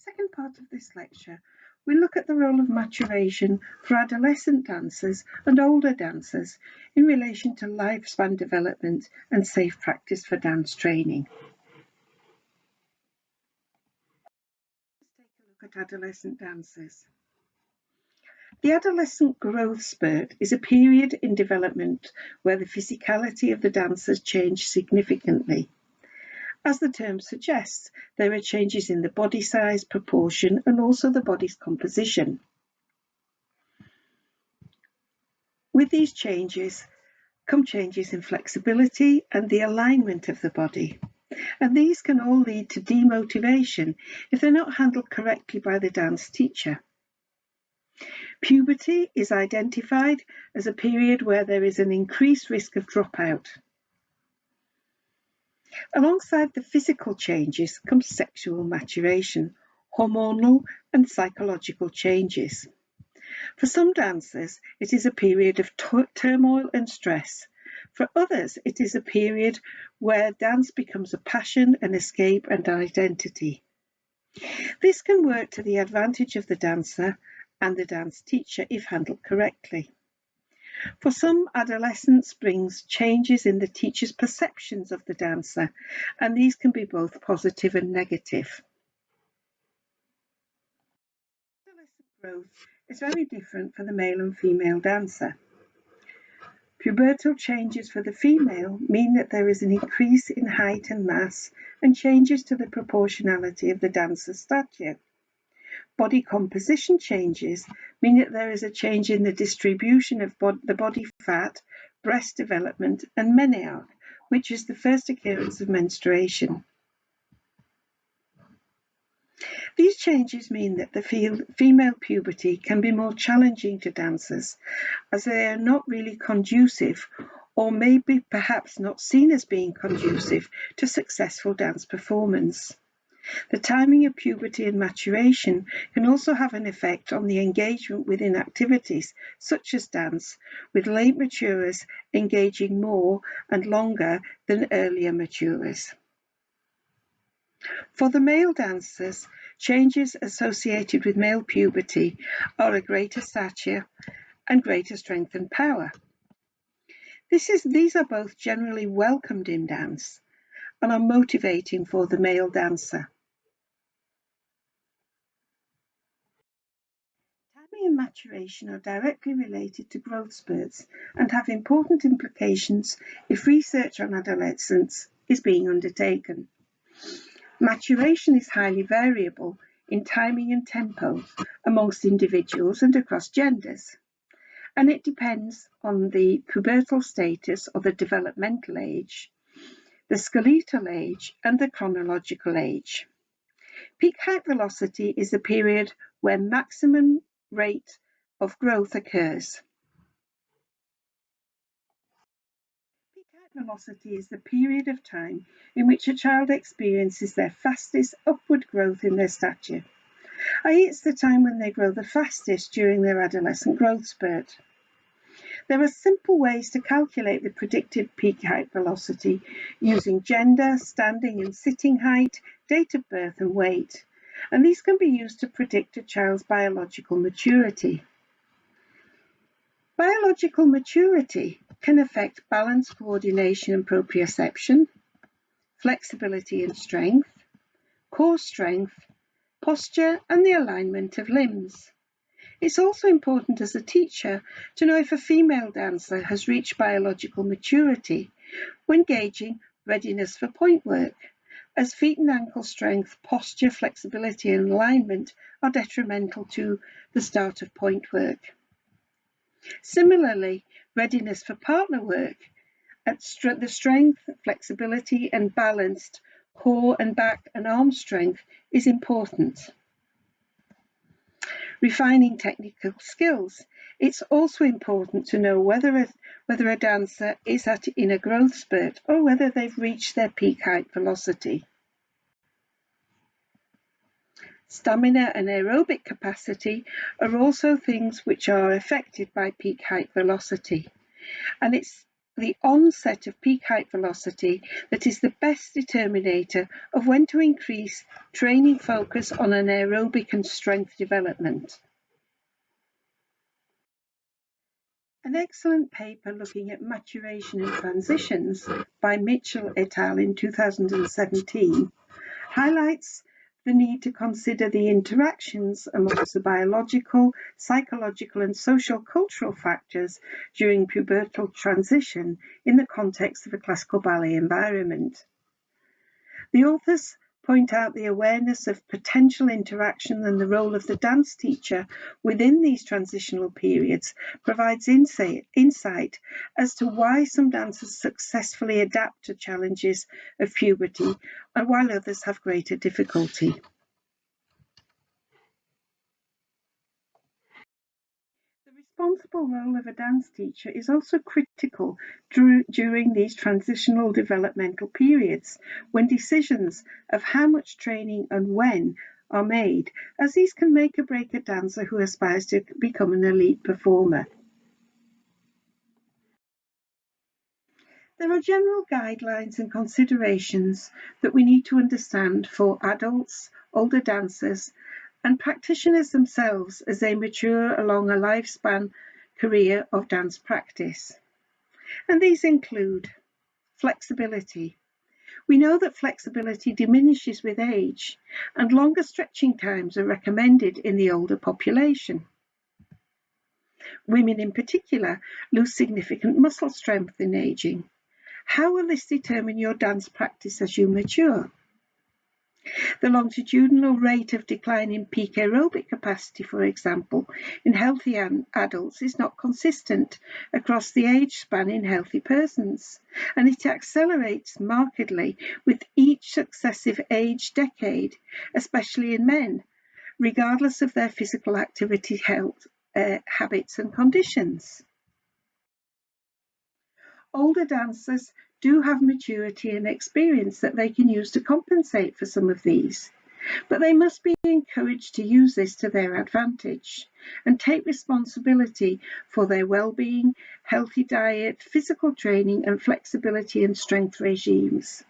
second part of this lecture, we look at the role of maturation for adolescent dancers and older dancers in relation to lifespan development and safe practice for dance training. Let's take a look at adolescent dancers. The adolescent growth spurt is a period in development where the physicality of the dancers change significantly. As the term suggests, there are changes in the body size, proportion, and also the body's composition. With these changes come changes in flexibility and the alignment of the body, and these can all lead to demotivation if they're not handled correctly by the dance teacher. Puberty is identified as a period where there is an increased risk of dropout. Alongside the physical changes comes sexual maturation, hormonal and psychological changes. For some dancers, it is a period of turmoil and stress. For others, it is a period where dance becomes a passion, an escape, and identity. This can work to the advantage of the dancer and the dance teacher if handled correctly. For some, adolescence brings changes in the teacher's perceptions of the dancer, and these can be both positive and negative. Adolescent growth is very different for the male and female dancer. Pubertal changes for the female mean that there is an increase in height and mass and changes to the proportionality of the dancer's stature. Body composition changes mean that there is a change in the distribution of the body fat, breast development, and menarche, which is the first occurrence of menstruation. These changes mean that the female puberty can be more challenging to dancers, as they are not really conducive, or maybe perhaps not seen as being conducive to successful dance performance. The timing of puberty and maturation can also have an effect on the engagement within activities such as dance, with late maturers engaging more and longer than earlier maturers. For the male dancers, changes associated with male puberty are a greater stature and greater strength and power. These are both generally welcomed in dance and are motivating for the male dancer. Timing and maturation are directly related to growth spurts and have important implications if research on adolescence is being undertaken. Maturation is highly variable in timing and tempo amongst individuals and across genders, and it depends on the pubertal status or the developmental age, the skeletal age, and the chronological age. Peak height velocity is the period where maximum rate of growth occurs. Peak height velocity is the period of time in which a child experiences their fastest upward growth in their stature, i.e. it's the time when they grow the fastest during their adolescent growth spurt. There are simple ways to calculate the predicted peak height velocity using gender, standing and sitting height, date of birth and weight, and these can be used to predict a child's biological maturity. Biological maturity can affect balance, coordination and proprioception, flexibility and strength, core strength, posture and the alignment of limbs. It's also important as a teacher to know if a female dancer has reached biological maturity when gauging readiness for point work, as feet and ankle strength, posture, flexibility and alignment are detrimental to the start of point work. Similarly, readiness for partner work, the strength, flexibility and balanced core and back and arm strength is important. Refining technical skills. It's also important to know whether a dancer is in a growth spurt or whether they've reached their peak height velocity. Stamina and aerobic capacity are also things which are affected by peak height velocity, and it's the onset of peak height velocity that is the best determinator of when to increase training focus on anaerobic and strength development. An excellent paper looking at maturation and transitions by Mitchell et al. In 2017 highlights the need to consider the interactions amongst the biological, psychological and social cultural factors during pubertal transition in the context of a classical ballet environment. The authors point out the awareness of potential interaction and the role of the dance teacher within these transitional periods provides insight as to why some dancers successfully adapt to challenges of puberty and while others have greater difficulty. The responsible role of a dance teacher is also critical during these transitional developmental periods when decisions of how much training and when are made, as these can make or break a dancer who aspires to become an elite performer. There are general guidelines and considerations that we need to understand for adults, older dancers, and practitioners themselves as they mature along a lifespan career of dance practice. And these include flexibility. We know that flexibility diminishes with age, and longer stretching times are recommended in the older population. Women in particular lose significant muscle strength in aging. How will this determine your dance practice as you mature? The longitudinal rate of decline in peak aerobic capacity, for example, in healthy adults is not consistent across the age span in healthy persons, and it accelerates markedly with each successive age decade, especially in men, regardless of their physical activity, health, habits and conditions. Older dancers do have maturity and experience that they can use to compensate for some of these, but they must be encouraged to use this to their advantage and take responsibility for their well-being, healthy diet, physical training and flexibility and strength regimes.